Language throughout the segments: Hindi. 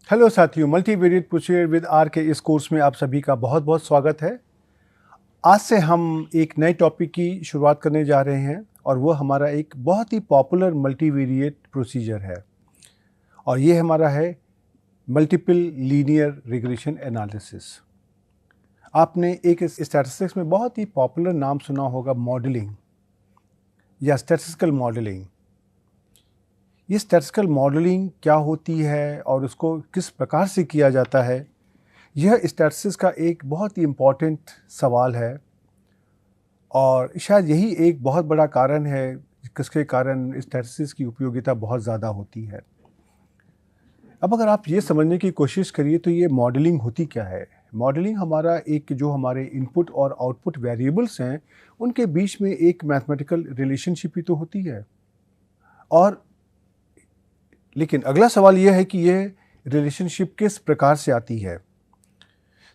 हेलो साथियों, मल्टीवेरिएट प्रोसीजर विद आर के इस कोर्स में आप सभी का बहुत बहुत स्वागत है। आज से हम एक नए टॉपिक की शुरुआत करने जा रहे हैं और वो हमारा एक बहुत ही पॉपुलर मल्टीवेरिएट प्रोसीजर है और ये हमारा है मल्टीपल लीनियर रिग्रेशन एनालिसिस। आपने एक स्टैटिस्टिक्स में बहुत ही पॉपुलर नाम सुना होगा, मॉडलिंग या स्टैटिस्टिकल मॉडलिंग। ये स्टैटिस्टिकल मॉडलिंग क्या होती है और उसको किस प्रकार से किया जाता है, यह स्टैटिस्टिक्स का एक बहुत ही इम्पॉर्टेंट सवाल है और शायद यही एक बहुत बड़ा कारण है जिसके कारण स्टैटिस्टिक्स की उपयोगिता बहुत ज़्यादा होती है। अब अगर आप ये समझने की कोशिश करिए तो ये मॉडलिंग होती क्या है। मॉडलिंग हमारा एक जो हमारे इनपुट और आउटपुट वेरिएबल्स हैं उनके बीच में एक मैथमेटिकल रिलेशनशिप ही तो होती है। और लेकिन अगला सवाल यह है कि यह रिलेशनशिप किस प्रकार से आती है।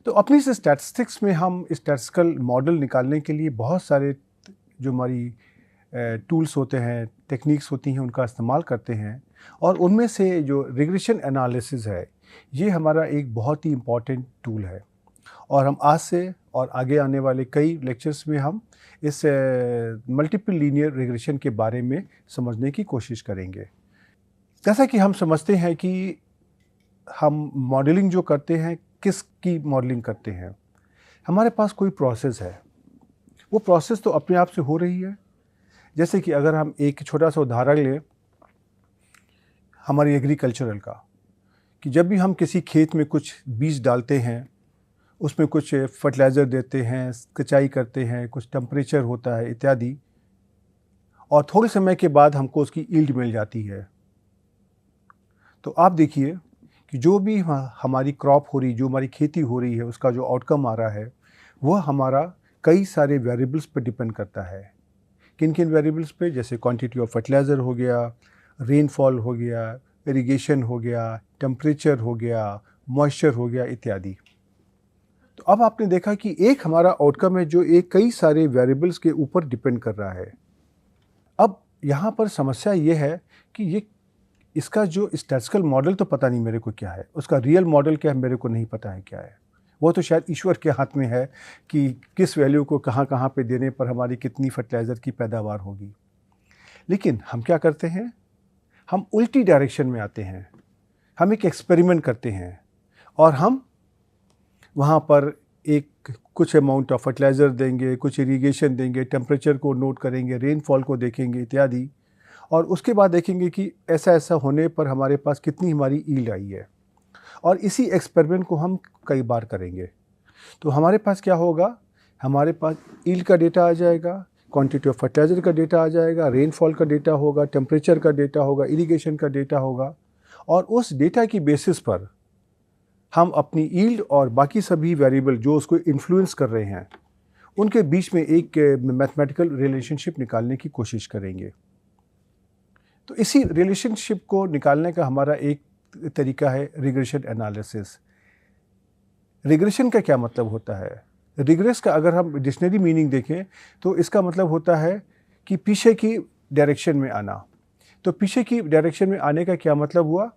तो अपनी इस स्टैटिस्टिक्स में हम स्टैटिस्टिकल मॉडल निकालने के लिए बहुत सारे जो हमारी टूल्स होते हैं, टेक्निक्स होती हैं, उनका इस्तेमाल करते हैं और उनमें से जो रिग्रेशन एनालिसिस है ये हमारा एक बहुत ही इम्पॉर्टेंट टूल है। और हम आज से और आगे आने वाले कई लेक्चर्स में हम इस मल्टीपल लीनियर रिग्रेशन के बारे में समझने की कोशिश करेंगे। जैसा कि हम समझते हैं कि हम मॉडलिंग जो करते हैं, किसकी मॉडलिंग करते हैं। हमारे पास कोई प्रोसेस है, वो प्रोसेस तो अपने आप से हो रही है। जैसे कि अगर हम एक छोटा सा उदाहरण लें हमारी एग्रीकल्चरल का, कि जब भी हम किसी खेत में कुछ बीज डालते हैं, उसमें कुछ फर्टिलाइज़र देते हैं, सिंचाई करते हैं, कुछ टेम्परेचर होता है इत्यादि, और थोड़े समय के बाद हमको उसकी यील्ड मिल जाती है। तो आप देखिए कि जो भी हमारी क्रॉप हो रही, जो हमारी खेती हो रही है, उसका जो आउटकम आ रहा है वह हमारा कई सारे वेरिएबल्स पर डिपेंड करता है। किन किन वेरिएबल्स पे? जैसे क्वांटिटी ऑफ फर्टिलाइज़र हो गया, रेनफॉल हो गया, इरिगेशन हो गया, टेम्परेचर हो गया, मॉइस्चर हो गया इत्यादि। तो अब आपने देखा कि एक हमारा आउटकम है जो एक कई सारे वेरिएबल्स के ऊपर डिपेंड कर रहा है। अब यहाँ पर समस्या ये है कि ये इसका जो स्टैटिस्टिकल मॉडल तो पता नहीं मेरे को क्या है, उसका रियल मॉडल क्या है मेरे को नहीं पता है क्या है। वो तो शायद ईश्वर के हाथ में है कि किस वैल्यू को कहाँ कहाँ पे देने पर हमारी कितनी फर्टिलाइज़र की पैदावार होगी। लेकिन हम क्या करते हैं, हम उल्टी डायरेक्शन में आते हैं। हम एक एक्सपेरिमेंट करते हैं और हम वहाँ पर एक कुछ अमाउंट ऑफ फर्टिलाइज़र देंगे, कुछ इरिगेशन देंगे, टेम्परेचर को नोट करेंगे, रेनफॉल को देखेंगे इत्यादि, और उसके बाद देखेंगे कि ऐसा ऐसा होने पर हमारे पास कितनी हमारी यील्ड आई है। और इसी एक्सपेरिमेंट को हम कई बार करेंगे तो हमारे पास क्या होगा, हमारे पास यील्ड का डेटा आ जाएगा, क्वांटिटी ऑफ फर्टिलाइज़र का डेटा आ जाएगा, रेनफॉल का डेटा होगा, टेम्परेचर का डेटा होगा, इरिगेशन का डेटा होगा, और उस डेटा की बेसिस पर हम अपनी यील्ड और बाकी सभी वेरिएबल जो उसको इन्फ्लुएंस कर रहे हैं उनके बीच में एक मैथमेटिकल रिलेशनशिप निकालने की कोशिश करेंगे। तो इसी रिलेशनशिप को निकालने का हमारा एक तरीका है रिग्रेशन एनालिसिस। रिग्रेशन का क्या मतलब होता है? रिग्रेस का अगर हम डिक्शनरी मीनिंग देखें तो इसका मतलब होता है कि पीछे की डायरेक्शन में आना। तो पीछे की डायरेक्शन में आने का क्या मतलब हुआ?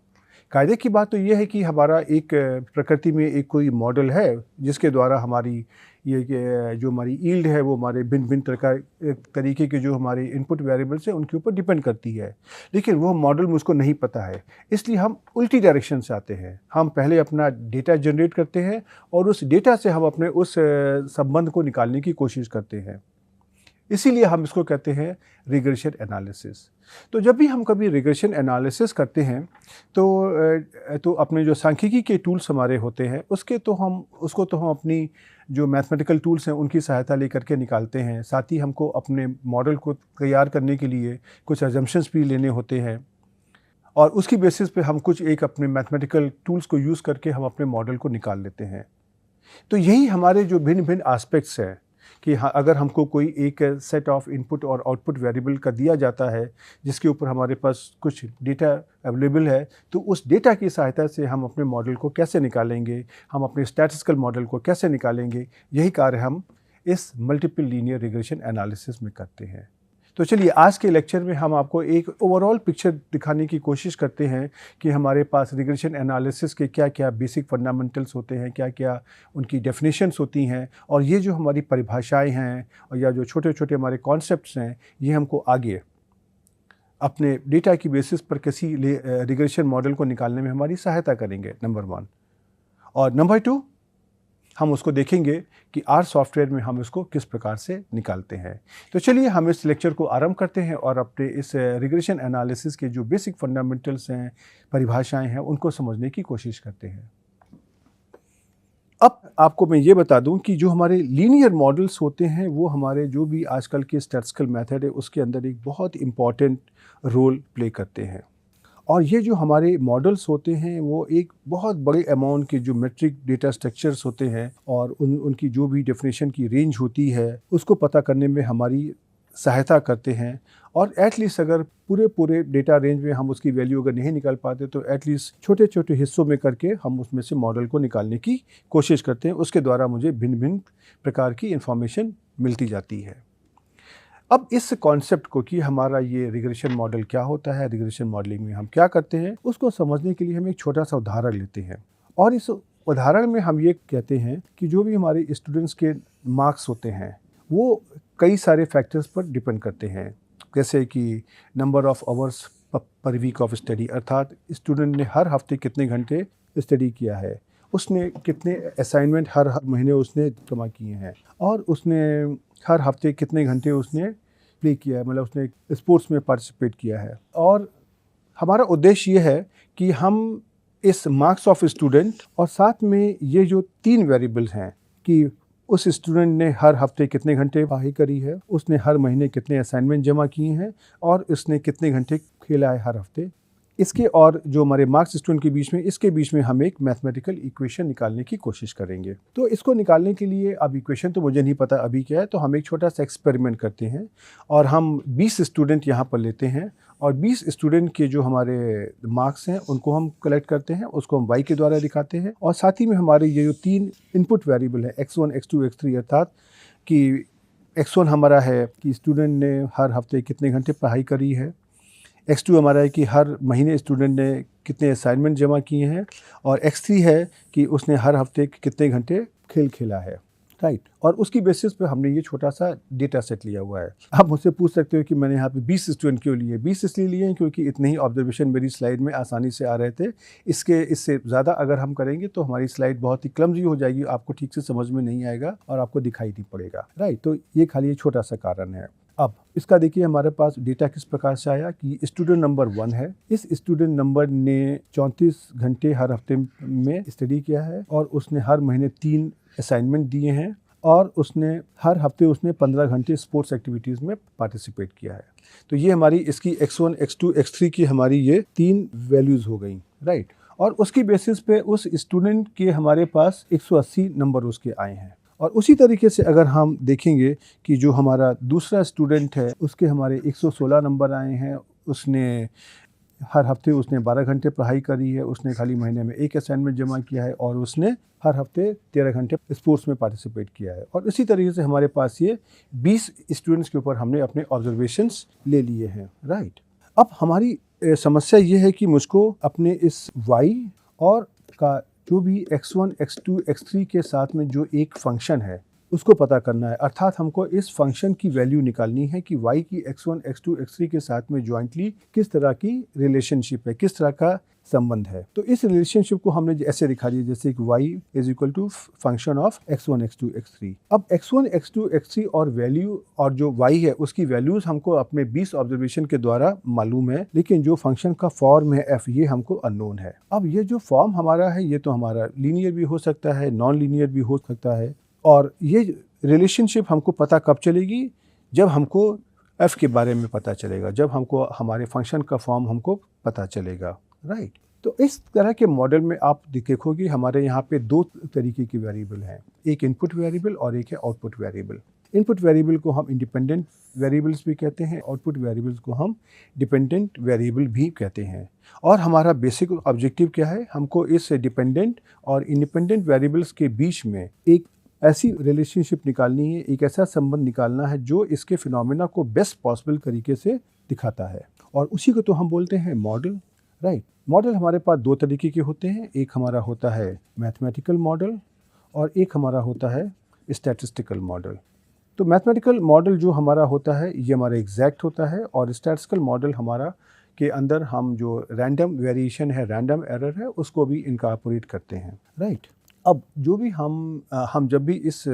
कायदे की बात तो ये है कि हमारा एक प्रकृति में एक कोई मॉडल है जिसके द्वारा हमारी ये जो हमारी यील्ड है वो हमारे भिन्न भिन्न तरीके के जो हमारे इनपुट वेरिएबल्स हैं उनके ऊपर डिपेंड करती है। लेकिन वो मॉडल मुझको नहीं पता है, इसलिए हम उल्टी डायरेक्शन से आते हैं। हम पहले अपना डेटा जनरेट करते हैं और उस डेटा से हम अपने उस संबंध को निकालने की कोशिश करते हैं। इसीलिए हम इसको कहते हैं रिग्रेशन एनालिसिस। तो जब भी हम कभी रिग्रेशन एनालिसिस करते हैं तो अपने जो सांख्यिकी के टूल्स हमारे होते हैं उसको तो हम अपनी जो मैथमेटिकल टूल्स हैं उनकी सहायता लेकर के निकालते हैं। साथ ही हमको अपने मॉडल को तैयार करने के लिए कुछ अजम्पशंस भी लेने होते हैं और उसकी बेसिस पे हम कुछ एक अपने मैथमेटिकल टूल्स को यूज़ करके हम अपने मॉडल को निकाल लेते हैं। तो यही हमारे जो भिन्न भिन्न एस्पेक्ट्स हैं कि हाँ, अगर हमको कोई एक सेट ऑफ इनपुट और आउटपुट वेरिएबल का दिया जाता है जिसके ऊपर हमारे पास कुछ डेटा अवेलेबल है, तो उस डेटा की सहायता से हम अपने मॉडल को कैसे निकालेंगे, हम अपने स्टैटिस्टिकल मॉडल को कैसे निकालेंगे, यही कार्य हम इस मल्टीपल लीनियर रिग्रेशन एनालिसिस में करते हैं। तो चलिए आज के लेक्चर में हम आपको एक ओवरऑल पिक्चर दिखाने की कोशिश करते हैं कि हमारे पास रिग्रेशन एनालिसिस के क्या क्या बेसिक फंडामेंटल्स होते हैं, क्या क्या उनकी डेफिनेशंस होती हैं, और ये जो हमारी परिभाषाएं हैं और या जो छोटे छोटे हमारे कॉन्सेप्ट्स हैं, ये हमको आगे अपने डेटा की बेसिस पर किसी रिग्रेशन मॉडल को निकालने में हमारी सहायता करेंगे, नंबर 1। और नंबर 2, हम उसको देखेंगे कि आर सॉफ्टवेयर में हम इसको किस प्रकार से निकालते हैं। तो चलिए हम इस लेक्चर को आरंभ करते हैं और अपने इस रिग्रेशन एनालिसिस के जो बेसिक फंडामेंटल्स हैं, परिभाषाएं हैं, उनको समझने की कोशिश करते हैं। अब आपको मैं ये बता दूं कि जो हमारे लीनियर मॉडल्स होते हैं वो हमारे जो भी आजकल के स्टैटिस्टिकल मेथड है उसके अंदर एक बहुत इम्पॉर्टेंट रोल प्ले करते हैं। और ये जो हमारे मॉडल्स होते हैं वो एक बहुत बड़े अमाउंट के जो मेट्रिक डेटा स्ट्रक्चर्स होते हैं और उनकी जो भी डेफिनेशन की रेंज होती है उसको पता करने में हमारी सहायता करते हैं। और एटलीस्ट अगर पूरे डेटा रेंज में हम उसकी वैल्यू अगर नहीं निकाल पाते तो एटलीस्ट छोटे छोटे हिस्सों में करके हम उसमें से मॉडल को निकालने की कोशिश करते हैं। उसके द्वारा मुझे भिन्न भिन्न प्रकार की इंफॉर्मेशन मिलती जाती है। अब इस कॉन्सेप्ट को कि हमारा ये रिग्रेशन मॉडल क्या होता है, रिग्रेशन मॉडलिंग में हम क्या करते हैं, उसको समझने के लिए हम एक छोटा सा उदाहरण लेते हैं। और इस उदाहरण में हम ये कहते हैं कि जो भी हमारे स्टूडेंट्स के मार्क्स होते हैं वो कई सारे फैक्टर्स पर डिपेंड करते हैं, जैसे कि number of hours per week of study, अर्थात स्टूडेंट ने हर हफ्ते कितने घंटे स्टडी किया है, उसने कितने असाइनमेंट हर महीने उसने जमा किए हैं, और उसने हर हफ्ते कितने घंटे उसने प्ले किया है, मतलब उसने स्पोर्ट्स में पार्टिसिपेट किया है। और हमारा उद्देश्य ये है कि हम इस मार्क्स ऑफ स्टूडेंट और साथ में ये जो 3 वेरिएबल्स हैं कि उस स्टूडेंट ने हर हफ्ते कितने घंटे पढ़ाई करी है, उसने हर महीने कितने असाइनमेंट जमा किए हैं, और उसने कितने घंटे खेला है हर हफ्ते, इसके और जो हमारे मार्क्स स्टूडेंट के बीच में, इसके बीच में हम एक मैथमेटिकल इक्वेशन निकालने की कोशिश करेंगे। तो इसको निकालने के लिए, अब इक्वेशन तो मुझे नहीं पता अभी क्या है, तो हम एक छोटा सा एक्सपेरिमेंट करते हैं और हम 20 स्टूडेंट यहाँ पर लेते हैं और 20 स्टूडेंट के जो हमारे मार्क्स हैं उनको हम कलेक्ट करते हैं, उसको हम y के द्वारा दिखाते हैं। और साथ ही में हमारे ये जो 3 इनपुट वेरिएबल है x1, x2, x3, अर्थात कि x1 हमारा है कि स्टूडेंट ने हर हफ्ते कितने घंटे पढ़ाई करी है, x2 हमारा है कि हर महीने स्टूडेंट ने कितने असाइनमेंट जमा किए हैं, और x3 है कि उसने हर हफ्ते कितने घंटे खेल खेला है, राइट। और उसकी बेसिस पे हमने ये छोटा सा डेटा सेट लिया हुआ है। आप मुझसे पूछ सकते हो कि मैंने यहाँ पे 20 स्टूडेंट क्यों लिए। 20 इसलिए लिए हैं क्योंकि इतने ही ऑब्जर्वेशन मेरी स्लाइड में आसानी से आ रहे थे। इससे ज़्यादा अगर हम करेंगे तो हमारी स्लाइड बहुत ही क्लमजी हो जाएगी, आपको ठीक से समझ में नहीं आएगा और आपको दिखाई नहीं पड़ेगा, राइट। तो ये खाली एक छोटा सा कारण है। अब इसका देखिए हमारे पास डेटा किस प्रकार से आया कि स्टूडेंट नंबर 1 है। इस स्टूडेंट नंबर ने 34 घंटे हर हफ्ते में स्टडी किया है और उसने हर महीने 3 असाइनमेंट दिए हैं, और उसने हर हफ्ते उसने 15 घंटे स्पोर्ट्स एक्टिविटीज़ में पार्टिसिपेट किया है। तो ये हमारी इसकी x1, x2, x3 की हमारी ये 3 वैल्यूज़ हो गई, राइट। और उसकी बेसिस पे उस स्टूडेंट के हमारे पास 180 नंबर उसके आए हैं। और उसी तरीके से अगर हम देखेंगे कि जो हमारा दूसरा स्टूडेंट है उसके हमारे 116 नंबर आए हैं, उसने हर हफ्ते उसने 12 घंटे पढ़ाई करी है, उसने खाली महीने में 1 असाइनमेंट जमा किया है, और उसने हर हफ्ते 13 घंटे स्पोर्ट्स में पार्टिसिपेट किया है। और इसी तरीके से हमारे पास ये 20 स्टूडेंट्स के ऊपर हमने अपने ऑब्जर्वेशंस ले लिए हैं, राइट। अब हमारी समस्या ये है कि मुझको अपने इस y और का जो भी x1, x2, x3 के साथ में जो एक फंक्शन है उसको पता करना है, अर्थात हमको इस फंक्शन की वैल्यू निकालनी है कि y की x1, x2, x3 के साथ में जॉइंटली किस तरह की रिलेशनशिप है, किस तरह का संबंध है। तो इस रिलेशनशिप को हमने ऐसे दिखा दिया जैसे कि y is equal to function of x1, x2, x3। अब x1, x2, x3 और वैल्यू और जो y है उसकी वैल्यूज हमको अपने 20 ऑब्जर्वेशन के द्वारा मालूम है, लेकिन जो फंक्शन का फॉर्म है f ये हमको अननोन है। अब ये जो फॉर्म हमारा है ये तो हमारा लीनियर भी हो सकता है, नॉन लीनियर भी हो सकता है, और ये रिलेशनशिप हमको पता कब चलेगी, जब हमको f के बारे में पता चलेगा, जब हमको हमारे फंक्शन का फॉर्म हमको पता चलेगा, राइट। तो इस तरह के मॉडल में आप देखोगे हमारे यहाँ पे 2 तरीके की वेरिएबल हैं, एक इनपुट वेरिएबल और एक है आउटपुट वेरिएबल। इनपुट वेरिएबल को हम इंडिपेंडेंट वेरिएबल्स भी कहते हैं, आउटपुट वेरिएबल्स को हम डिपेंडेंट वेरिएबल भी कहते हैं। और हमारा बेसिक ऑब्जेक्टिव क्या है, हमको इस डिपेंडेंट और इंडिपेंडेंट वेरिएबल्स के बीच में एक ऐसी रिलेशनशिप निकालनी है, एक ऐसा संबंध निकालना है जो इसके फिनोमेना को बेस्ट पॉसिबल तरीके से दिखाता है, और उसी को तो हम बोलते हैं मॉडल, राइट। मॉडल हमारे पास दो तरीके के होते हैं, एक हमारा होता है मैथमेटिकल मॉडल और एक हमारा होता है स्टैटिस्टिकल मॉडल। तो मैथमेटिकल मॉडल जो हमारा होता है ये हमारा एग्जैक्ट होता है, और स्टैटिस्टिकल मॉडल हमारा के अंदर हम जो रैंडम वेरिएशन है, रैंडम एरर है, उसको भी इनकॉर्पोरेट करते हैं, राइट। अब जो भी हम जब भी इस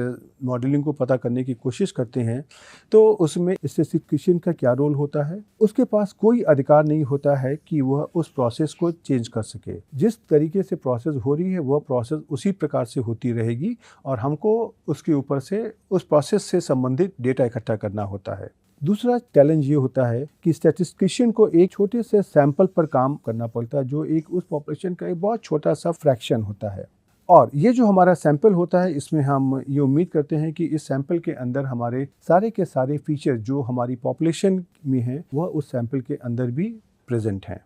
मॉडलिंग को पता करने की कोशिश करते हैं तो उसमें स्टैटिस्टिशियन का क्या रोल होता है। उसके पास कोई अधिकार नहीं होता है कि वह उस प्रोसेस को चेंज कर सके। जिस तरीके से प्रोसेस हो रही है वह प्रोसेस उसी प्रकार से होती रहेगी, और हमको उसके ऊपर से उस प्रोसेस से संबंधित डेटा इकट्ठा करना होता है। दूसरा चैलेंज ये होता है कि स्टैटिस्टिशियन को एक छोटे से सैंपल पर काम करना पड़ता है, जो एक उस पॉपुलेशन का एक बहुत छोटा सा फ्रैक्शन होता है। और ये जो हमारा सैंपल होता है इसमें हम ये उम्मीद करते हैं कि इस सैंपल के अंदर हमारे सारे के सारे फीचर जो हमारी पॉपुलेशन में हैं वह उस सैंपल के अंदर भी प्रेजेंट हैं।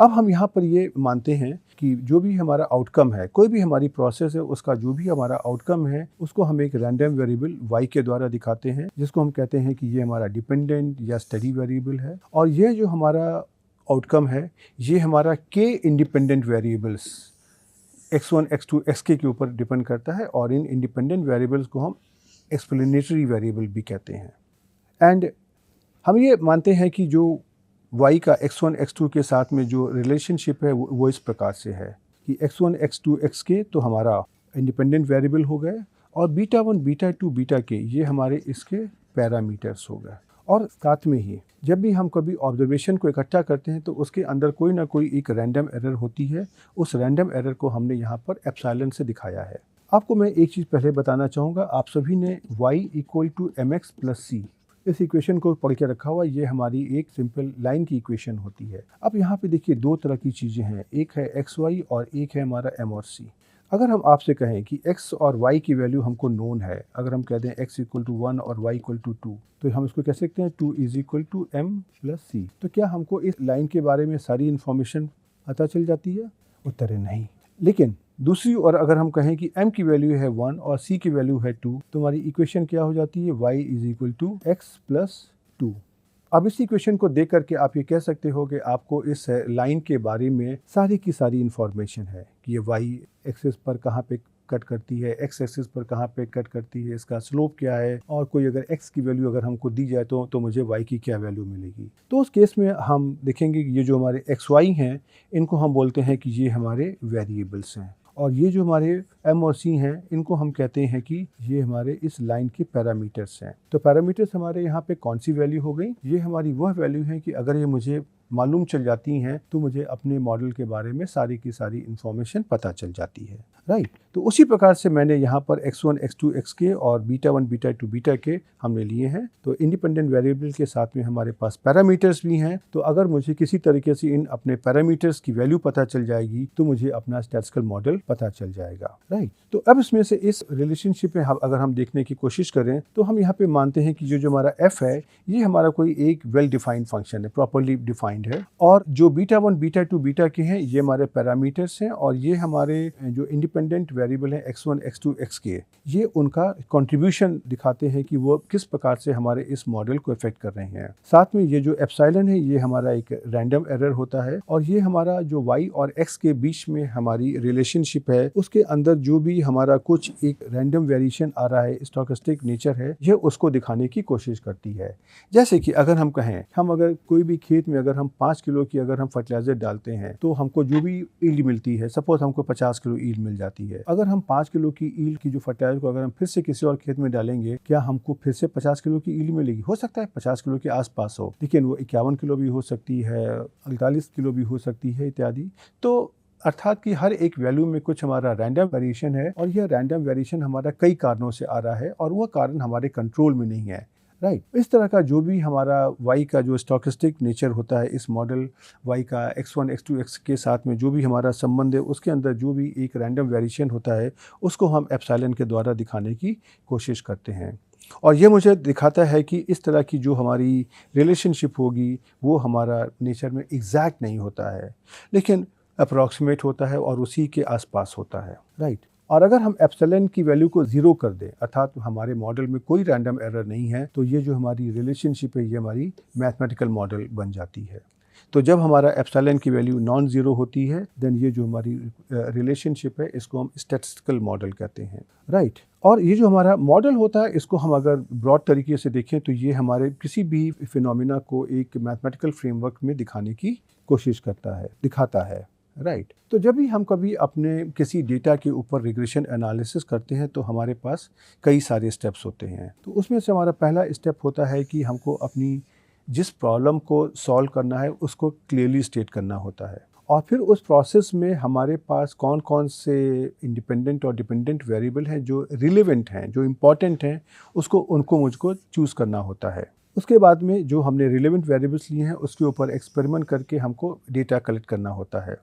अब हम यहाँ पर ये मानते हैं कि जो भी हमारा आउटकम है, कोई भी हमारी प्रोसेस है, उसका जो भी हमारा आउटकम है उसको हम एक रैंडम वेरिएबल y के द्वारा दिखाते हैं, जिसको हम कहते हैं कि ये हमारा डिपेंडेंट या स्टडी वेरिएबल है। और ये जो हमारा आउटकम है ये हमारा k independent variables x1, x2, xk के ऊपर डिपेंड करता है, और इन इंडिपेंडेंट वेरिएबल्स को हम एक्सप्लेनेटरी वेरिएबल भी कहते हैं। एंड हम ये मानते हैं कि जो y का x1, x2 के साथ में जो रिलेशनशिप है वो इस प्रकार से है कि x1, x2, xk तो हमारा इंडिपेंडेंट वेरिएबल हो गए, और बीटा 1, बीटा 2, बीटा k ये हमारे इसके पैरामीटर्स हो गए। और साथ में ही जब भी हम कभी ऑब्जर्वेशन को इकट्ठा करते हैं तो उसके अंदर कोई ना कोई एक रैंडम एरर होती है। उस रैंडम एरर को हमने यहाँ पर एप्सिलॉन से दिखाया है। आपको मैं एक चीज़ पहले बताना चाहूँगा, आप सभी ने y = mx + c इस इक्वेशन को पढ़ के रखा हुआ। ये हमारी एक सिंपल लाइन की इक्वेशन होती है। अब यहाँ पे देखिए दो तरह की चीज़ें हैं, एक है xy और एक है हमारा m और c। अगर हम आपसे कहें कि x और y की वैल्यू हमको नोन है, अगर हम कह दें x = 1 और y = 2, तो हम इसको कह सकते हैं 2 = m + c। तो क्या हमको इस लाइन के बारे में सारी इन्फॉर्मेशन पता चल जाती है? उत्तर है नहीं। लेकिन दूसरी ओर अगर हम कहें कि m की वैल्यू है 1 और c की वैल्यू है 2, तो हमारी इक्वेशन क्या हो जाती है? y = x + 2। अब इस इक्वेशन को देख करके आप ये कह सकते हो कि आपको इस लाइन के बारे में सारी की सारी इन्फॉर्मेशन है कि ये y एक्सिस पर कहाँ पे कट करती है, x एक्सिस पर कहाँ पे कट करती है, इसका स्लोप क्या है, और कोई अगर x की वैल्यू अगर हमको दी जाए तो मुझे y की क्या वैल्यू मिलेगी। तो उस केस में हम देखेंगे कि ये जो हमारे xy हैं इनको हम बोलते हैं कि ये हमारे वेरिएबल्स हैं, और ये जो हमारे m और c हैं इनको हम कहते हैं कि ये हमारे इस लाइन के पैरामीटर्स हैं। तो पैरामीटर्स हमारे यहाँ पे कौन सी वैल्यू हो गई? ये हमारी वह वैल्यू है कि अगर ये मुझे मालूम चल जाती हैं तो मुझे अपने मॉडल के बारे में सारी की सारी इन्फॉर्मेशन पता चल जाती है, राइट। तो उसी प्रकार से मैंने यहाँ पर x1, x2, xk और बीटा 1, बीटा 2, बीटा k हमने लिए हैं। तो इंडिपेंडेंट वेरिएबल के साथ में हमारे पास पैरामीटर्स भी हैं। तो अगर मुझे किसी तरीके से इन अपने पैरामीटर्स की वैल्यू पता चल जाएगी तो मुझे अपना स्टैटिस्टिकल मॉडल पता चल जाएगा, राइट। तो अब इसमें से इस रिलेशनशिप में अगर हम देखने की कोशिश करें तो हम यहाँ पे मानते हैं कि जो हमारा f है ये हमारा कोई एक वेल डिफाइंड फंक्शन है, प्रॉपरली डिफाइंड है, और जो बीटा 1, बीटा 2, बीटा के हैं ये हमारे पैरामीटर्स हैं, और ये हमारे जो इंडिपेंडेंट वेरिएबल है x1, x2, xk ये उनका कंट्रीब्यूशन दिखाते हैं कि वो किस प्रकार से हमारे इस मॉडल को इफेक्ट कर रहे हैं। साथ में ये जो एप्सिलॉन है ये हमारा एक रैंडम एरर होता है, और ये हमारा जो y और x के बीच में हमारी रिलेशनशिप है उसके अंदर जो भी हमारा कुछ एक रैंडम वेरिएशन आ रहा है, स्टोकेस्टिक नेचर है, ये उसको दिखाने की कोशिश करती है। जैसे कि अगर हम कहें हम अगर कोई भी खेत में अगर हम 5 किलो की अगर हम फर्टिलाइजर डालते हैं तो हमको जो भी ईल्ड मिलती है, सपोज हमको 50 किलो ईल्ड मिल जाती है। अगर हम 5 किलो की ईल्ड की जो फर्टिलाइजर को अगर हम फिर से किसी और खेत में डालेंगे, क्या हमको फिर से 50 किलो की ईल्ड मिलेगी? हो सकता है 50 किलो के आसपास हो, लेकिन वो 51 किलो भी हो सकती है, 48 किलो भी हो सकती है इत्यादि। तो अर्थात कि हर एक वैल्यू में कुछ हमारा रैंडम वेरिएशन है, और यह रैंडम वेरिएशन हमारा कई कारणों से आ रहा है और वह कारण हमारे कंट्रोल में नहीं है, राइट। इस तरह का जो भी हमारा y का जो स्टोकेस्टिक नेचर होता है, इस मॉडल y का x1, x2, x के साथ में जो भी हमारा संबंध है उसके अंदर जो भी एक रैंडम वेरिएशन होता है उसको हम एप्सिलॉन के द्वारा दिखाने की कोशिश करते हैं। और ये मुझे दिखाता है कि इस तरह की जो हमारी रिलेशनशिप होगी वो हमारा नेचर में एग्जैक्ट नहीं होता है, लेकिन अप्रॉक्सीमेट होता है और उसी के आसपास होता है, राइट। और अगर हम एप्सिलॉन की वैल्यू को 0 कर दें, अर्थात हमारे मॉडल में कोई रैंडम एरर नहीं है, तो ये जो हमारी रिलेशनशिप है ये हमारी मैथमेटिकल मॉडल बन जाती है। तो जब हमारा एप्सिलॉन की वैल्यू नॉन ज़ीरो होती है, देन ये जो हमारी रिलेशनशिप है इसको हम स्टैटिस्टिकल मॉडल कहते हैं, राइट। और ये जो हमारा मॉडल होता है इसको हम अगर ब्रॉड तरीके से देखें तो ये हमारे किसी भी फिनोमिना को एक मैथमेटिकल फ्रेमवर्क में दिखाने की कोशिश करता है, दिखाता है, राइट। तो जब भी हम कभी अपने किसी डेटा के ऊपर रिग्रेशन एनालिसिस करते हैं तो हमारे पास कई सारे स्टेप्स होते हैं। तो उसमें से हमारा पहला स्टेप होता है कि हमको अपनी जिस प्रॉब्लम को सॉल्व करना है उसको क्लियरली स्टेट करना होता है, और फिर उस प्रोसेस में हमारे पास कौन कौन से इंडिपेंडेंट और डिपेंडेंट वेरिएबल हैं जो रिलेवेंट हैं, जो इम्पॉर्टेंट हैं, उनको मुझको चूज़ करना होता है। उसके बाद में जो हमने रिलेवेंट वेरिएबल्स लिए हैं उसके ऊपर एक्सपेरिमेंट करके हमको डेटा कलेक्ट करना होता है।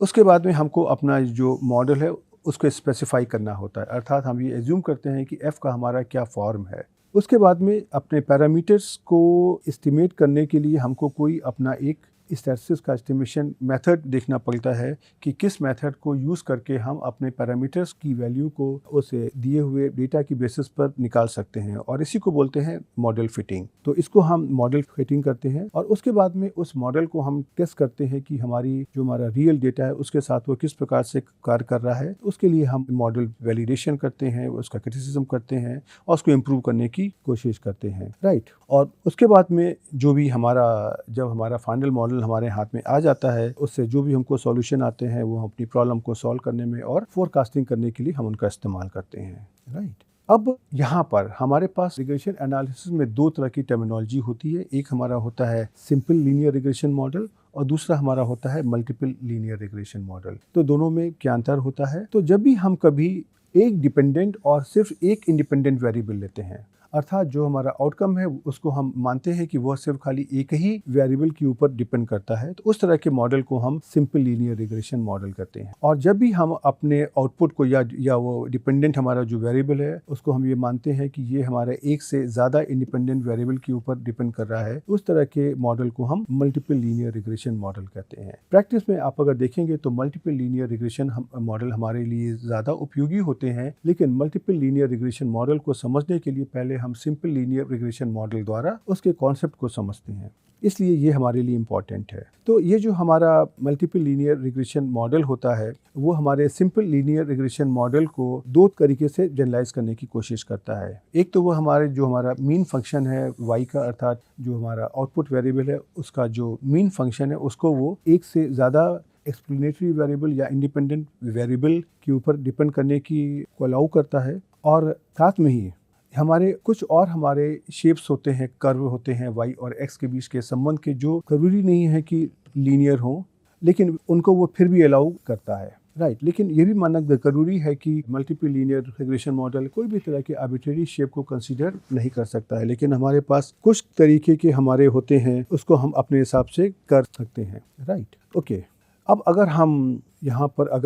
उसके बाद में हमको अपना जो मॉडल है उसको स्पेसिफाई करना होता है, अर्थात हम ये एज्यूम करते हैं कि f का हमारा क्या फॉर्म है। उसके बाद में अपने पैरामीटर्स को एस्टिमेट करने के लिए हमको कोई अपना एक स्टैटिस्टिक्स का एस्टिमेशन मेथड देखना पड़ता है कि किस मेथड को यूज़ करके हम अपने पैरामीटर्स की वैल्यू को उस दिए हुए डेटा की बेसिस पर निकाल सकते हैं, और इसी को बोलते हैं मॉडल फिटिंग। तो इसको हम मॉडल फिटिंग करते हैं, और उसके बाद में उस मॉडल को हम टेस्ट करते हैं कि हमारा रियल डेटा है उसके साथ वो किस प्रकार से कार्य कर रहा है। उसके लिए हम मॉडल वैलिडेशन करते हैं, उसका क्रिटिसिज्म करते हैं और उसको इम्प्रूव करने की कोशिश करते हैं, राइट। और उसके बाद में जब हमारा फाइनल मॉडल हमारे हाथ में आ जाता है, उससे जो भी हमको सॉल्यूशन आते हैं वो हम अपनी प्रॉब्लम को सॉल्व करने में और फोरकास्टिंग करने के लिए हम उनका इस्तेमाल करते हैं, राइट। अब यहाँ पर हमारे पास रिग्रेशन एनालिसिस में दो तरह की टर्मिनोलॉजी होती है। एक हमारा होता है सिंपल लीनियर रिग्रेशन मॉडल और दूसरा हमारा होता है मल्टीपल लीनियर रिग्रेशन मॉडल। तो दोनों में क्या अंतर होता है? तो जब भी हम कभी एक डिपेंडेंट और सिर्फ एक इंडिपेंडेंट वेरिएबल लेते हैं, अर्थात जो हमारा आउटकम है उसको हम मानते हैं कि वह सिर्फ खाली एक ही वेरिएबल के ऊपर डिपेंड करता है, तो उस तरह के मॉडल को हम सिंपल लीनियर रिग्रेशन मॉडल कहते हैं। और जब भी हम अपने आउटपुट को या वो डिपेंडेंट हमारा जो वेरिएबल है उसको हम ये मानते हैं कि ये हमारे एक से ज़्यादा इंडिपेंडेंट वेरिएबल के ऊपर डिपेंड कर रहा है, उस तरह के मॉडल को हम मल्टीपल लीनियर रिग्रेशन मॉडल कहते हैं। प्रैक्टिस में आप अगर देखेंगे तो मल्टीपल लीनियर रिग्रेशन मॉडल हमारे लिए ज़्यादा उपयोगी होते हैं, लेकिन मल्टीपल लीनियर रिग्रेशन मॉडल को समझने के लिए पहले हम सिंपल लीनियर रिग्रेशन मॉडल द्वारा उसके कॉन्सेप्ट को समझते हैं, इसलिए ये हमारे लिए इम्पॉर्टेंट है। तो ये जो हमारा मल्टीपल लीनियर रिग्रेशन मॉडल होता है वो हमारे सिंपल लीनियर रिग्रेशन मॉडल को दो तरीके से जनरलाइज करने की कोशिश करता है। एक तो वो हमारा मीन फंक्शन है y का, अर्थात जो हमारा आउटपुट वेरिएबल है उसका जो मीन फंक्शन है उसको वो एक से ज़्यादा एक्सप्लेनेटरी वेरिएबल या इंडिपेंडेंट वेरिएबल के ऊपर डिपेंड करने की को अलाउ करता है। और साथ में ही हमारे शेप्स होते हैं, कर्व होते हैं y और x के बीच के संबंध के, जो जरूरी नहीं है कि लीनियर हो, लेकिन उनको वो फिर भी अलाउ करता है, राइट। लेकिन ये भी मानना जरूरी है कि मल्टीपल लीनियर रिग्रेशन मॉडल कोई भी तरह के आर्बिट्रेरी शेप को कंसीडर नहीं कर सकता है, लेकिन हमारे पास कुछ तरीके के हमारे होते हैं उसको हम अपने हिसाब से कर सकते हैं, राइट। ओके, अब अगर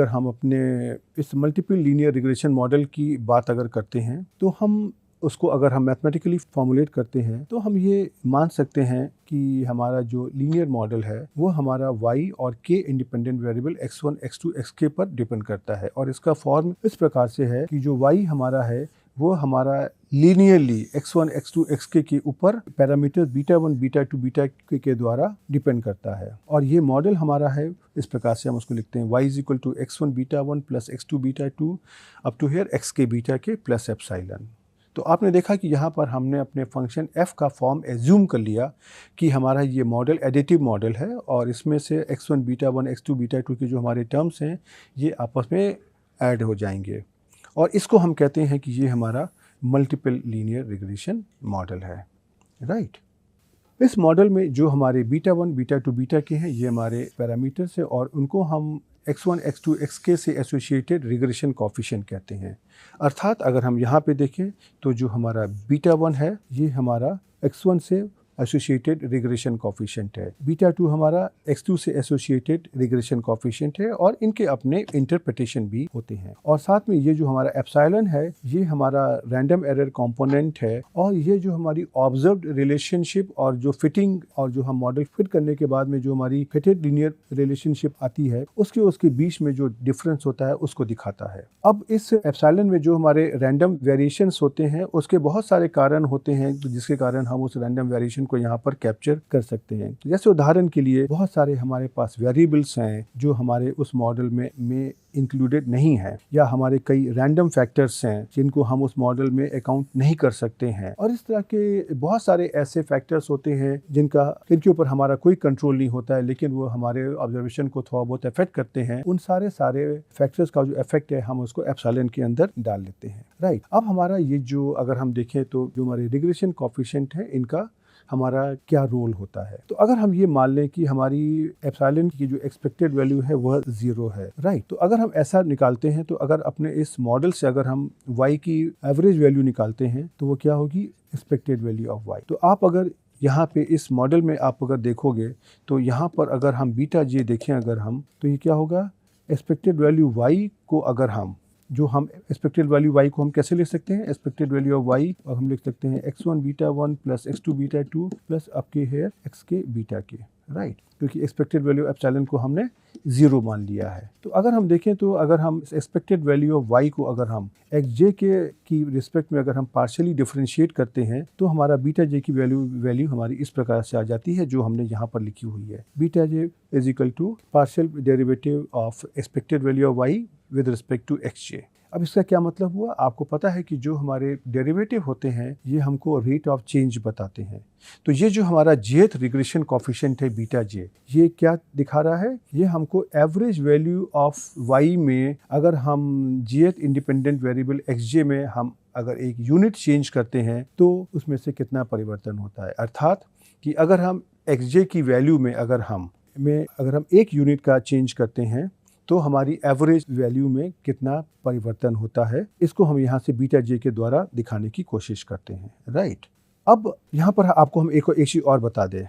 हम अपने इस मल्टीपल लीनियर रिग्रेशन मॉडल की बात अगर करते हैं तो हम उसको अगर हम मैथमेटिकली फॉर्मुलेट करते हैं तो हम ये मान सकते हैं कि हमारा जो लीनियर मॉडल है वो हमारा y और k independent variable x1, x2, xk पर डिपेंड करता है। और इसका फॉर्म इस प्रकार से है कि जो y हमारा है वो हमारा लीनियरली x1, x2, xk के ऊपर पैरामीटर β1, β2, βk के द्वारा डिपेंड करता है। और ये मॉडल हमारा है इस प्रकार से हम उसको लिखते हैं y = x1 β1 + x2 β2 up to here xk βk + epsilon. तो आपने देखा कि यहाँ पर हमने अपने फंक्शन f का फॉर्म एज्यूम कर लिया कि हमारा ये मॉडल एडिटिव मॉडल है और इसमें से x1 β1 x2 β2 के जो हमारे टर्म्स हैं ये आपस में ऐड हो जाएंगे, और इसको हम कहते हैं कि ये हमारा मल्टीपल लीनियर रिग्रेशन मॉडल है, राइट। इस मॉडल में जो हमारे β1, β2, βk हैं ये हमारे पैरामीटर्स हैं और उनको हम x1, x2, xk से एसोसिएटेड रिग्रेशन कोएफिशिएंट कहते हैं। अर्थात अगर हम यहाँ पे देखें तो जो हमारा β1 है ये हमारा x1 से एसोसिएटेड रिग्रेशन कॉफिशिएंट है, बीटा 2 हमारा x2 से एसोसिएटेड रिग्रेशन कॉफिशिएंट है और इनके अपने इंटरप्रिटेशन भी होते हैं। और साथ में ये जो हमारा एप्सिलॉन है ये हमारा रैंडम एरर कंपोनेंट है और ये जो हमारी ऑब्जर्व्ड रिलेशनशिप और जो फिटिंग और जो हम मॉडल फिट करने के बाद में जो हमारी फिटेड लीनियर रिलेशनशिप आती है उसके बीच में जो डिफरेंस होता है उसको दिखाता है। अब इस एप्सिलॉन में जो हमारे रैंडम वेरिएशंस होते हैं उसके बहुत सारे कारण होते हैं जिसके कारण हम उस रैंडम वेरिएशन को यहाँ पर कैप्चर कर सकते हैं। जैसे उदाहरण के लिए बहुत सारे हमारे पास वेरिएबल्स हैं जो हमारे उस मॉडल में इंक्लूडेड नहीं है, या हमारे कई रैंडम फैक्टर्स हैं जिनको हम उस मॉडल में अकाउंट नहीं कर सकते हैं, और इस तरह के बहुत सारे ऐसे फैक्टर्स होते हैं जिनके ऊपर हमारा कोई कंट्रोल नहीं होता है लेकिन वो हमारे ऑब्जर्वेशन को थोड़ा बहुत इफेक्ट करते हैं। उन सारे फैक्टर्स का जो इफेक्ट है हम उसको एप्सिलॉन के अंदर डाल लेते हैं। राइट, अब हमारा ये जो अगर हम देखें तो जो हमारे रिग्रेशन कॉफिशिएंट है इनका हमारा क्या रोल होता है। तो अगर हम ये मान लें कि हमारी एप्सिलॉन की जो एक्सपेक्टेड वैल्यू है वह 0 है, राइट, तो अगर हम ऐसा निकालते हैं तो अगर अपने इस मॉडल से अगर हम y की एवरेज वैल्यू निकालते हैं तो वो क्या होगी, एक्सपेक्टेड वैल्यू ऑफ y। तो आप अगर यहाँ पे इस मॉडल में आप अगर देखोगे तो यहाँ पर अगर हम बीटा जे देखें अगर हम, तो ये क्या होगा, एक्सपेक्टेड वैल्यू y को अगर हम एक्सपेक्टेड वैल्यू y को हम कैसे लिख सकते हैं, एक्सपेक्टेड वैल्यू ऑफ y और हम लिख सकते हैं x1 beta 1 plus x2 beta 2 plus आपके हेयर x के बीटा के, राइट, क्योंकि एक्सपेक्टेड वैल्यू एप्सिलॉन को हमने 0 मान लिया है। तो अगर हम देखें तो अगर हम एक्सपेक्टेड वैल्यू ऑफ y को अगर हम xj की रिस्पेक्ट में अगर हम पार्शियली डिफरेंशिएट करते हैं तो हमारा बीटा j की वैल्यू हमारी इस प्रकार से आ जाती है जो हमने यहाँ पर लिखी हुई है, beta j is equal to partial derivative of expected value of y with respect to xj। अब इसका क्या मतलब हुआ, आपको पता है कि जो हमारे डेरिवेटिव होते हैं ये हमको रेट ऑफ चेंज बताते हैं। तो ये जो हमारा jth रिग्रेशन कॉफिशिएंट है बीटा जे, ये क्या दिखा रहा है, ये हमको एवरेज वैल्यू ऑफ y में अगर हम jth इंडिपेंडेंट वेरिएबल xj में हम अगर एक यूनिट चेंज करते हैं तो उसमें से कितना परिवर्तन होता है। अर्थात कि अगर हम xj की वैल्यू में अगर हम एक यूनिट का चेंज करते हैं तो हमारी एवरेज वैल्यू में कितना परिवर्तन होता है, इसको हम यहाँ से बीटा जे के द्वारा दिखाने की कोशिश करते हैं, राइट। अब यहाँ पर आपको हम एक चीज़ और बता दें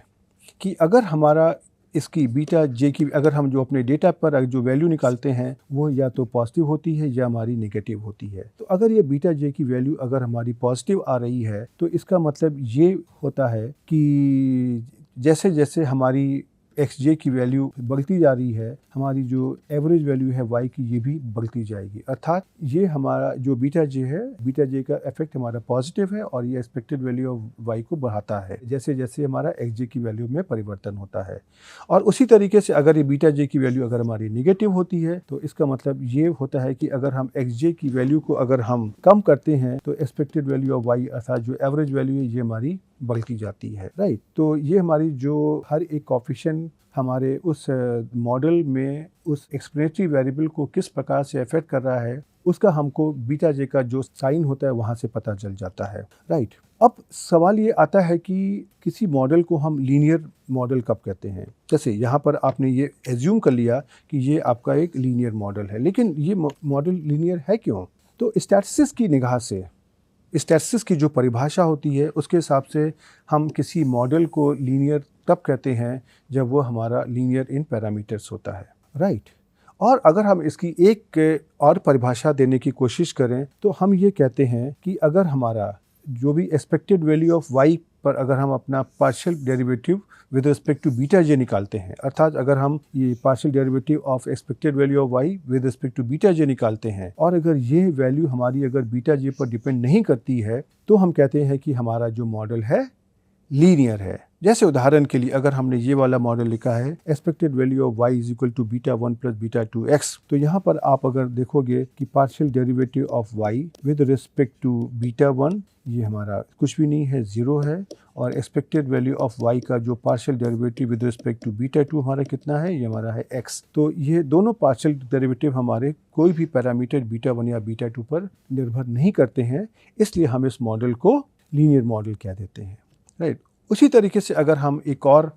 कि अगर हमारा इसकी बीटा जे की अगर हम जो अपने डेटा पर जो वैल्यू निकालते हैं वो या तो पॉजिटिव होती है या हमारी नेगेटिव होती है। तो अगर ये बीटा जे की वैल्यू अगर हमारी पॉजिटिव आ रही है तो इसका मतलब ये होता है कि जैसे जैसे हमारी xj की वैल्यू बढ़ती जा रही है हमारी जो एवरेज वैल्यू है y की ये भी बढ़ती जाएगी। अर्थात ये हमारा जो बीटा जे है, बीटा जे का इफेक्ट हमारा पॉजिटिव है और ये एक्सपेक्टेड वैल्यू ऑफ y को बढ़ाता है जैसे जैसे हमारा xj की वैल्यू में परिवर्तन होता है। और उसी तरीके से अगर ये बीटा जे की वैल्यू अगर हमारी निगेटिव होती है तो इसका मतलब ये होता है कि अगर हम xj की वैल्यू को अगर हम कम करते हैं तो एक्सपेक्टेड वैल्यू ऑफ y अर्थात जो एवरेज वैल्यू है ये हमारी बढ़ती जाती है, राइट। तो ये हमारी जो हर एक कॉफिशिएंट हमारे उस मॉडल में उस एक्सप्लेनेटरी वेरिएबल को किस प्रकार से अफेक्ट कर रहा है उसका हमको बीटा जे का जो साइन होता है वहाँ से पता चल जाता है, राइट। अब सवाल ये आता है कि किसी मॉडल को हम लीनियर मॉडल कब कहते हैं। जैसे यहाँ पर आपने ये एज्यूम कर लिया कि ये आपका एक लीनियर मॉडल है, लेकिन ये मॉडल लीनियर है क्यों? तो स्टैटिस्टिक्स की निगाह से स्टैटिस्टिक्स की जो परिभाषा होती है उसके हिसाब से हम किसी मॉडल को लीनियर तब कहते हैं जब वो हमारा लीनियर इन पैरामीटर्स होता है, राइट। और अगर हम इसकी एक और परिभाषा देने की कोशिश करें तो हम ये कहते हैं कि अगर हमारा जो भी एक्सपेक्टेड वैल्यू ऑफ y पर अगर हम अपना partial derivative with respect to beta J निकालते हैं, अर्थात अगर हम ये partial derivative of expected value of y with respect to beta J निकालते हैं और अगर ये वैल्यू हमारी अगर बीटा जे पर डिपेंड नहीं करती है तो हम कहते हैं कि हमारा जो मॉडल है लीनियर है। जैसे उदाहरण के लिए अगर हमने ये वाला मॉडल लिखा है expected value of y is equal to beta 1 plus beta 2x, तो यहाँ पर आप अगर देखोगे कि partial derivative of y with respect to beta 1 ये हमारा कुछ भी नहीं है, 0 है, और एक्सपेक्टेड वैल्यू ऑफ y का जो partial derivative with respect to beta 2 हमारा कितना है, ये हमारा है x। तो ये दोनों पार्शियल डेरिवेटिव हमारे कोई भी पैरामीटर बीटा 1 या बीटा 2 पर निर्भर नहीं करते हैं, इसलिए हम इस मॉडल को लीनियर मॉडल कह देते हैं, राइट। उसी तरीके से अगर हम एक और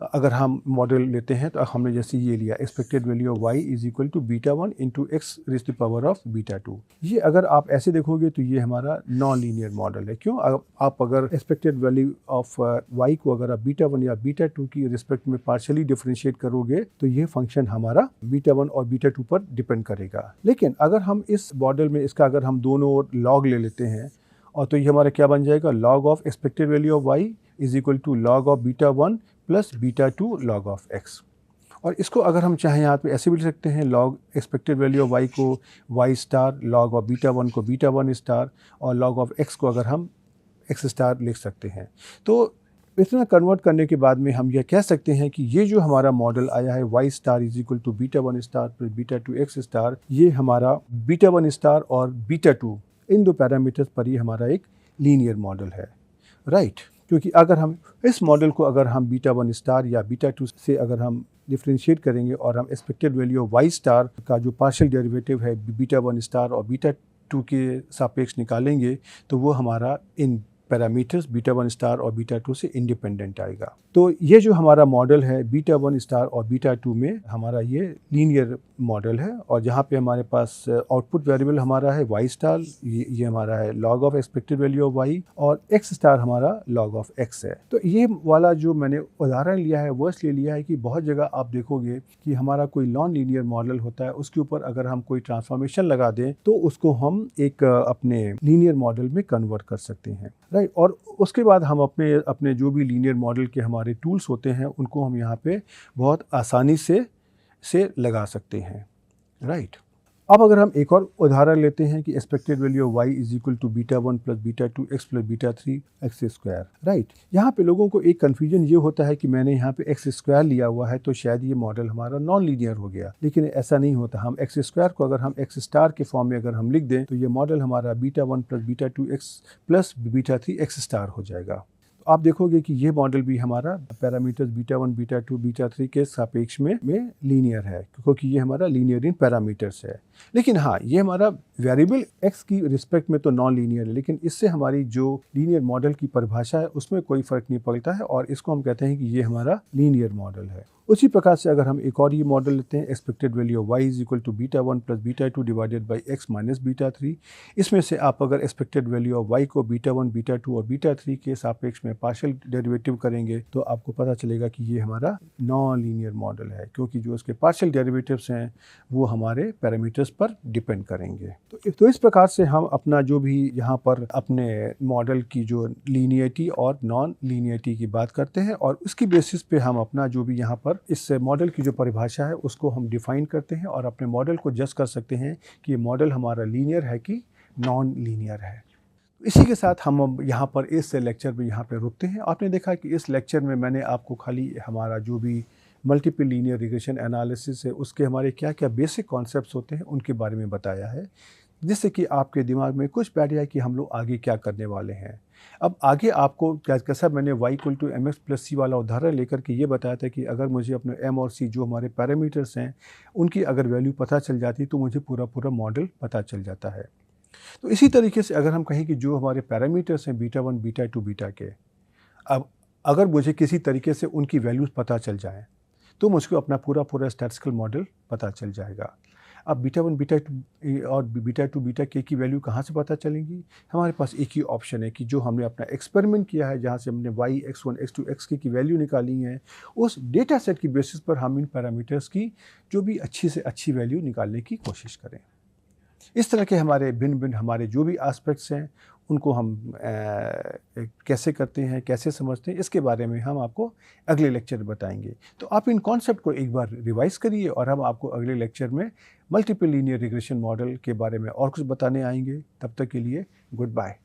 अगर हम मॉडल लेते हैं तो हमने जैसे ये लिया expected value of y is equal to beta one into x raise to power of beta two. ये अगर आप ऐसे देखोगे तो ये हमारा नॉन लीनियर मॉडल है। क्यों? आप अगर एक्सपेक्टेड वैल्यू ऑफ y को अगर आप बीटा वन या बीटा टू की रिस्पेक्ट में पार्शियली डिफरेंशिएट करोगे तो ये फंक्शन हमारा बीटा वन और बीटा टू पर डिपेंड करेगा। लेकिन अगर हम इस मॉडल में इसका अगर हम दोनों ओर लॉग ले लेते हैं और तो ये हमारा क्या बन जाएगा, log of expected value of y is equal to log of beta one plus beta two log of x। और इसको अगर हम चाहें यहाँ पे ऐसे भी लिख सकते हैं, log expected value of y को y star, log of beta one को बीटा वन स्टार और लॉग ऑफ x को अगर हम x स्टार लिख सकते हैं। तो इतना कन्वर्ट करने के बाद में हम यह कह सकते हैं कि ये जो हमारा मॉडल आया है y star is equal to beta one star plus beta two x star, ये हमारा बीटा वन स्टार और बीटा टू इन दो पैरामीटर्स पर ही हमारा एक लीनियर मॉडल है, राइट। क्योंकि अगर हम इस मॉडल को अगर हम बीटा वन स्टार या बीटा टू से अगर हम डिफ्रेंशिएट करेंगे और हम expected value of y star का जो पार्शियल डेरिवेटिव है बीटा वन स्टार और बीटा टू के सापेक्ष निकालेंगे तो वो हमारा इन पैरामीटर्स बीटा वन स्टार और बीटा टू से इंडिपेंडेंट आएगा। तो ये जो हमारा मॉडल है बीटा वन स्टार और बीटा टू में हमारा ये लीनियर मॉडल है। और जहाँ पे हमारे पास आउटपुट वेरिएबल हमारा है y स्टार, ये हमारा है log of expected value of y और x स्टार हमारा लॉग ऑफ x है। तो ये वाला जो मैंने उदाहरण लिया है वो इसलिए लिया है कि बहुत जगह आप देखोगे कि हमारा कोई नॉन लीनियर मॉडल होता है, उसके ऊपर अगर हम कोई ट्रांसफॉर्मेशन लगा दें तो उसको हम एक अपने लीनियर मॉडल में कन्वर्ट कर सकते हैं, राइट। और उसके बाद हम अपने जो भी लीनियर मॉडल के हमारे टूल्स होते हैं उनको हम यहाँ पे बहुत आसानी से लगा सकते हैं, राइट। अब अगर हम एक और उदाहरण लेते हैं कि expected value of y is equal to beta one plus beta two x plus beta three x square, right. यहाँ पे लोगों को एक कन्फ्यूजन ये होता है कि मैंने यहाँ पे एक्स स्क्वायर लिया हुआ है तो शायद ये मॉडल हमारा नॉन लीनियर हो गया, लेकिन ऐसा नहीं होता। हम एक्स स्क्वायर को अगर हम एक्स स्टार के फॉर्म में अगर हम लिख दें तो ये मॉडल हमारा beta one plus beta two x plus beta three x star हो जाएगा। आप देखोगे कि ये मॉडल भी हमारा parameters beta one beta to beta three के सापेक्ष में लीनियर है, क्योंकि ये हमारा लीनियर इन पैरामीटर्स है। लेकिन हाँ, ये हमारा वेरिएबल x की रिस्पेक्ट में तो नॉन लीनियर है, लेकिन इससे हमारी जो लीनियर मॉडल की परिभाषा है उसमें कोई फर्क नहीं पड़ता है और इसको हम कहते हैं कि ये हमारा लीनियर मॉडल है। उसी प्रकार से अगर हम एक और ये मॉडल लेते हैं expected value of y is equal to beta one plus beta two divided by x minus beta three. इसमें से आप अगर एक्सपेक्टेड वैल्यू ऑफ y को बीटा वन बीटा टू और बीटा थ्री के सापेक्ष में पार्शियल डेरिवेटिव करेंगे तो आपको पता चलेगा कि ये हमारा नॉन लीनियर मॉडल है, क्योंकि जो उसके पार्शियल डेरिवेटिव्स हैं वो हमारे पैरामीटर्स पर डिपेंड करेंगे। तो इस प्रकार से हम अपना जो भी यहाँ पर अपने मॉडल की जो लीनियरिटी और नॉन लीनियरिटी की बात करते हैं और उसकी बेसिस पे हम अपना जो भी यहाँ पर इस मॉडल की जो परिभाषा है उसको हम डिफाइन करते हैं और अपने मॉडल को जज कर सकते हैं कि ये मॉडल हमारा लीनियर है कि नॉन लीनियर है। इसी के साथ हम यहाँ पर इस लेक्चर में यहाँ पे रुकते हैं। आपने देखा कि इस लेक्चर में मैंने आपको खाली हमारा जो भी मल्टीपल लीनियर रिग्रेशन एनालिसिस है उसके हमारे क्या क्या बेसिक कॉन्सेप्ट्स होते हैं उनके बारे में बताया है, जिससे कि आपके दिमाग में कुछ बैठ जाए कि हम लोग आगे क्या करने वाले हैं। अब आगे आपको कैसा मैंने y equal to M X plus C वाला उदाहरण लेकर के ये बताया था कि अगर मुझे अपने m और c जो हमारे पैरामीटर्स हैं उनकी अगर वैल्यू पता चल जाती तो मुझे पूरा मॉडल पता चल जाता है। तो इसी तरीके से अगर हम कहें कि जो हमारे पैरामीटर्स हैं beta one beta to beta के, अब अगर मुझे किसी तरीके से उनकी वैल्यूज़ पता चल जाए तो मुझको अपना पूरा स्टैटिस्टिकल मॉडल पता चल जाएगा। अब बीटा वन बीटा टू और बीटा टू बीटा के की वैल्यू कहाँ से पता चलेंगी? हमारे पास एक ही ऑप्शन है कि जो हमने अपना एक्सपेरिमेंट किया है जहाँ से हमने y x1 x2 x की वैल्यू निकाली है, उस डेटा सेट की बेसिस पर हम इन पैरामीटर्स की जो भी अच्छी से अच्छी वैल्यू निकालने की कोशिश करें। इस तरह के हमारे भिन्न हमारे जो भी एस्पेक्ट्स हैं उनको हम कैसे करते हैं, कैसे समझते हैं, इसके बारे में हम आपको अगले लेक्चर में बताएंगे। तो आप इन कॉन्सेप्ट को एक बार रिवाइज करिए और हम आपको अगले लेक्चर में मल्टीपल लीनियर रिग्रेशन मॉडल के बारे में और कुछ बताने आएंगे। तब तक के लिए गुड बाय।